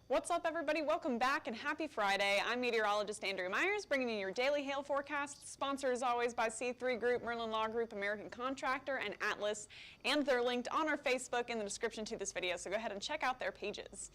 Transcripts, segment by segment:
What's up, everybody? Welcome back and happy Friday. I'm meteorologist Andrea Myers, bringing you your daily hail forecast. Sponsored as always by C3 Group, Merlin Law Group, American Contractor, and Atlas. And they're linked on our Facebook in the description to this video, so go ahead and check out their pages.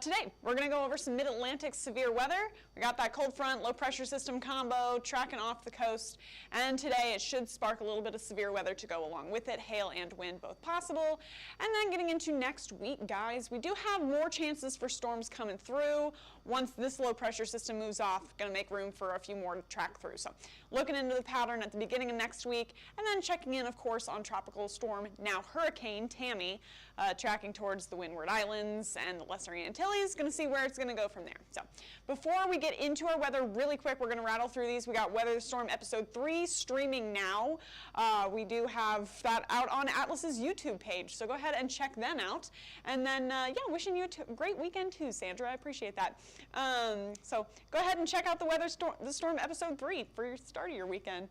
Today, we're going to go over some mid-Atlantic severe weather. We got that cold front, low pressure system combo tracking off the coast. And today, it should spark a little bit of severe weather to go along with it. Hail and wind both possible. And then getting into next week, guys, we do have more chances for storms coming through. Once this low pressure system moves off, going to make room for a few more to track through. So looking into the pattern at the beginning of next week, and then checking in, of course, on tropical storm, now Hurricane Tammy, tracking towards the Windward Islands and the Lesser Antilles. Going to see where it's going to go from there. So before we get into our weather really quick, we're going to rattle through these. We got Weather Storm Episode 3 streaming now. We do have that out on Atlas's YouTube page, so go ahead and check them out. And then, yeah, wishing you a great weekend too, Sandra. I appreciate that. So go ahead and check out the Storm Episode 3 for your start of your weekend.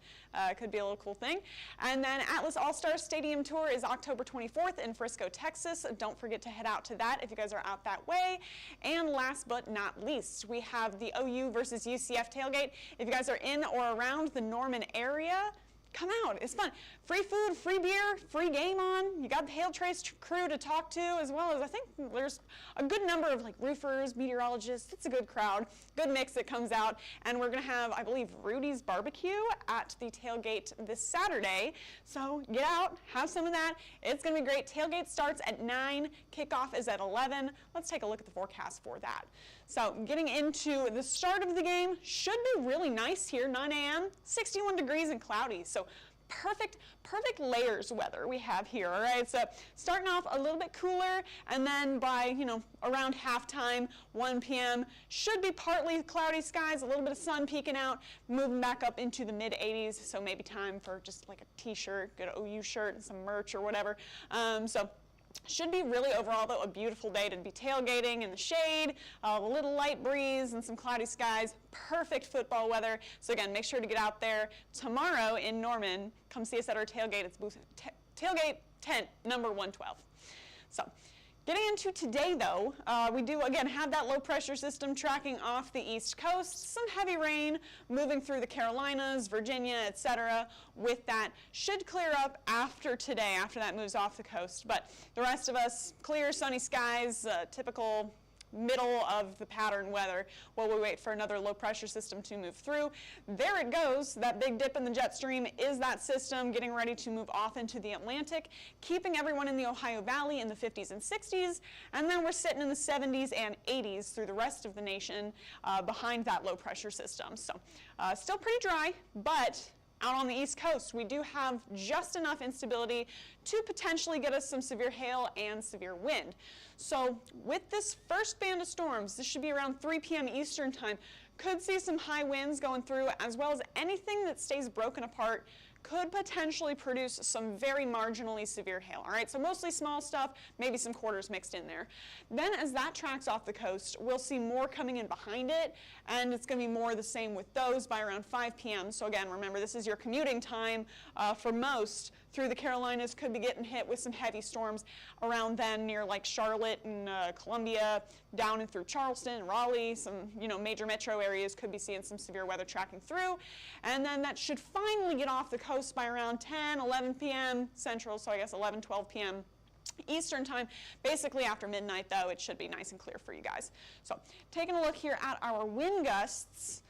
Could be a little cool thing. And then Atlas All-Star Stadium Tour is October 24th in Frisco, Texas. Don't forget to head out to that if you guys are out that way. And last but not least, we have the OU versus UCF tailgate. If you guys are in or around the Norman area, come out. It's fun. Free food, free beer, free game on. You got the Hail Trace crew to talk to, as well as I think there's a good number of like roofers, meteorologists. It's a good crowd, good mix that comes out. And we're going to have, I believe, Rudy's Barbecue at the tailgate this Saturday. So get out, have some of that. It's going to be great. Tailgate starts at 9. Kickoff is at 11. Let's take a look at the forecast for that. So getting into the start of the game, should be really nice here, 9 a.m., 61 degrees and cloudy. So perfect layers weather we have here, all right? So starting off a little bit cooler, and then by, around halftime, 1 p.m., should be partly cloudy skies, a little bit of sun peeking out, moving back up into the mid-80s, so maybe time for just like a t-shirt, good OU shirt, and some merch or whatever. So should be really overall, though, a beautiful day to be tailgating in the shade, a little light breeze and some cloudy skies. Perfect football weather. So again, make sure to get out there tomorrow in Norman. Come see us at our tailgate. It's tailgate tent number 112. So getting into today, though, we do, again, have that low pressure system tracking off the East Coast. Some heavy rain moving through the Carolinas, Virginia, etc. With that, should clear up after today, after that moves off the coast. But the rest of us, clear, sunny skies, typical middle of the pattern weather while we wait for another low pressure system to move through. There it goes. That big dip in the jet stream is that system getting ready to move off into the Atlantic, keeping everyone in the Ohio Valley in the 50s and 60s, and then we're sitting in the 70s and 80s through the rest of the nation behind that low pressure system. So still pretty dry, but out on the East Coast, we do have just enough instability to potentially get us some severe hail and severe wind. So with this first band of storms, this should be around 3 p.m. Eastern time, could see some high winds going through, as well as anything that stays broken apart could potentially produce some very marginally severe hail. All right, so mostly small stuff, maybe some quarters mixed in there. Then as that tracks off the coast, we'll see more coming in behind it, and it's going to be more the same with those by around 5 p.m. So again, remember, this is your commuting time for most through the Carolinas. Could be getting hit with some heavy storms around then near like Charlotte and Columbia, down and through Charleston, Raleigh, some major metro areas could be seeing some severe weather tracking through. And then that should finally get off the coast by around 10, 11 p.m. Central, so I guess 11, 12 p.m. Eastern time. Basically after midnight, though, it should be nice and clear for you guys. So taking a look here at our wind gusts,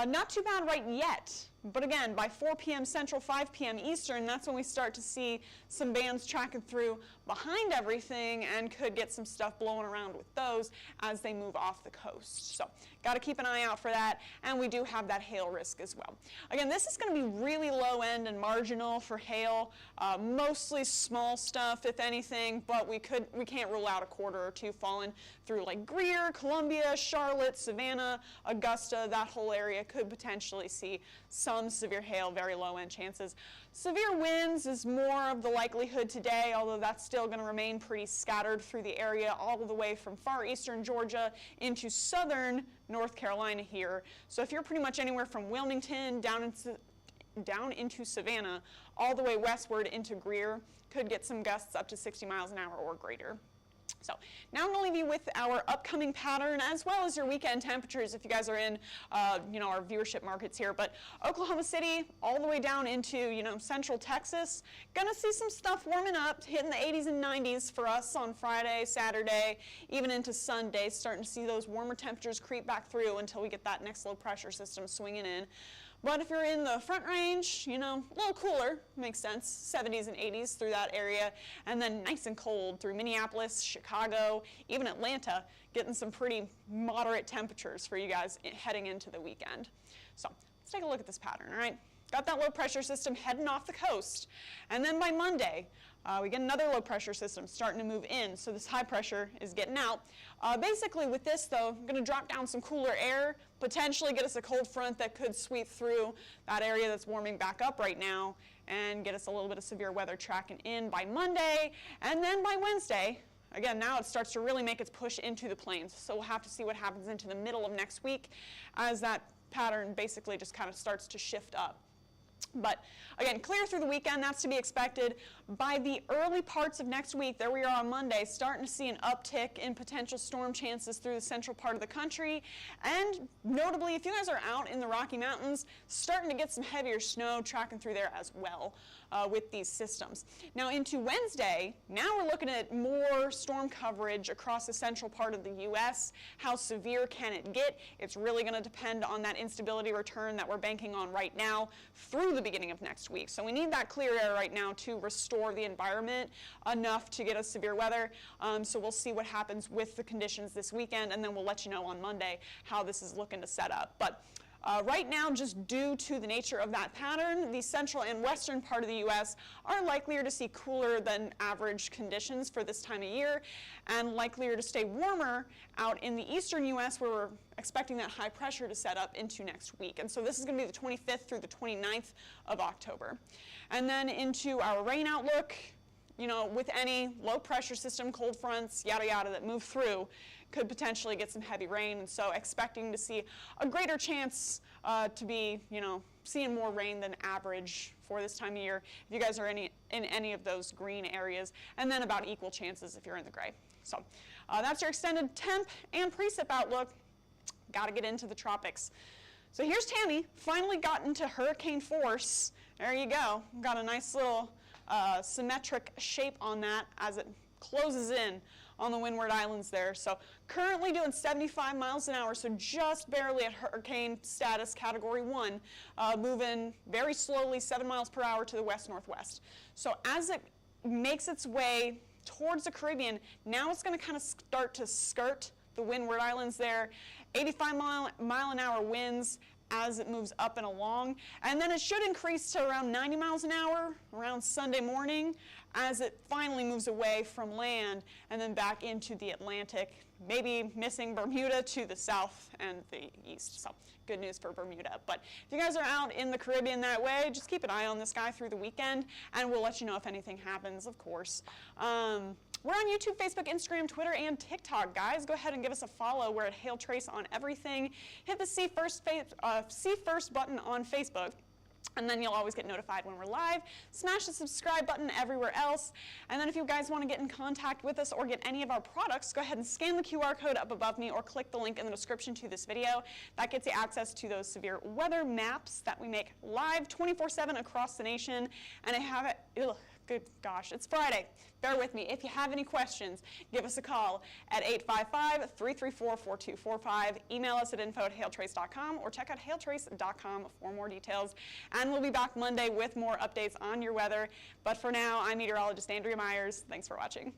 not too bad right yet. But again, by 4 p.m. Central, 5 p.m. Eastern, that's when we start to see some bands tracking through behind everything and could get some stuff blowing around with those as they move off the coast. So got to keep an eye out for that, and we do have that hail risk as well. Again, this is going to be really low end and marginal for hail, mostly small stuff, if anything, but we can't rule out a quarter or two falling through like Greer, Columbia, Charlotte, Savannah, Augusta. That whole area could potentially see some severe hail, very low end chances. Severe winds is more of the likelihood today, although that's still going to remain pretty scattered through the area all the way from far eastern Georgia into southern North Carolina here. So if you're pretty much anywhere from Wilmington down into Savannah, all the way westward into Greer, could get some gusts up to 60 miles an hour or greater. So now I'm going to leave you with our upcoming pattern as well as your weekend temperatures if you guys are in, our viewership markets here. But Oklahoma City all the way down into, central Texas, going to see some stuff warming up, hitting the 80s and 90s for us on Friday, Saturday, even into Sunday, starting to see those warmer temperatures creep back through until we get that next low pressure system swinging in. But if you're in the front range, a little cooler, makes sense, 70s and 80s through that area, and then nice and cold through Minneapolis, Chicago, even Atlanta, getting some pretty moderate temperatures for you guys heading into the weekend. So let's take a look at this pattern, all right? Got that low pressure system heading off the coast, and then by Monday, we get another low pressure system starting to move in, so this high pressure is getting out. Basically with this though, I'm going to drop down some cooler air, potentially get us a cold front that could sweep through that area that's warming back up right now and get us a little bit of severe weather tracking in by Monday, and then by Wednesday, again, now it starts to really make its push into the plains, so we'll have to see what happens into the middle of next week as that pattern basically just kind of starts to shift up. But again, clear through the weekend, that's to be expected. By the early parts of next week, there we are on Monday, starting to see an uptick in potential storm chances through the central part of the country. And notably, if you guys are out in the Rocky Mountains, starting to get some heavier snow tracking through there as well with these systems. Now into Wednesday, now we're looking at more storm coverage across the central part of the U.S. How severe can it get? It's really going to depend on that instability return that we're banking on right now through the beginning of next week. So we need that clear air right now to restore the environment enough to get us severe weather. So we'll see what happens with the conditions this weekend, and then we'll let you know on Monday how this is looking to set up. But right now, just due to the nature of that pattern, the central and western part of the U.S. are likelier to see cooler than average conditions for this time of year, and likelier to stay warmer out in the eastern U.S. where we're expecting that high pressure to set up into next week. And so this is going to be the 25th through the 29th of October. And then into our rain outlook, with any low pressure system, cold fronts, yada yada that move through, could potentially get some heavy rain, and so expecting to see a greater chance to be, seeing more rain than average for this time of year if you guys are in any of those green areas, and then about equal chances if you're in the gray. So that's your extended temp and precip outlook. Got to get into the tropics. So here's Tammy, finally got into hurricane force. There you go. Got a nice little symmetric shape on that as it closes in on the Windward Islands there. So currently doing 75 miles an hour, so just barely at hurricane status, category 1, moving very slowly, 7 miles per hour to the west-northwest. So as it makes its way towards the Caribbean, now it's going to kind of start to skirt the Windward Islands there. 85 mile an hour winds as it moves up and along, and then it should increase to around 90 miles an hour around Sunday morning as it finally moves away from land and then back into the Atlantic, maybe missing Bermuda to the south and the east. So good news for Bermuda. But if you guys are out in the Caribbean that way, just keep an eye on this guy through the weekend, and we'll let you know if anything happens, of course. We're on YouTube, Facebook, Instagram, Twitter, and TikTok, guys. Go ahead and give us a follow. We're at Hail Trace on everything. Hit the See First button on Facebook, and then you'll always get notified when we're live. Smash the subscribe button everywhere else. And then if you guys want to get in contact with us or get any of our products, go ahead and scan the QR code up above me or click the link in the description to this video. That gets you access to those severe weather maps that we make live 24/7 across the nation. And I have it, Good gosh, it's Friday. Bear with me. If you have any questions, give us a call at 855-334-4245. Email us at info@hailtrace.com or check out hailtrace.com for more details. And we'll be back Monday with more updates on your weather. But for now, I'm meteorologist Andrea Myers. Thanks for watching.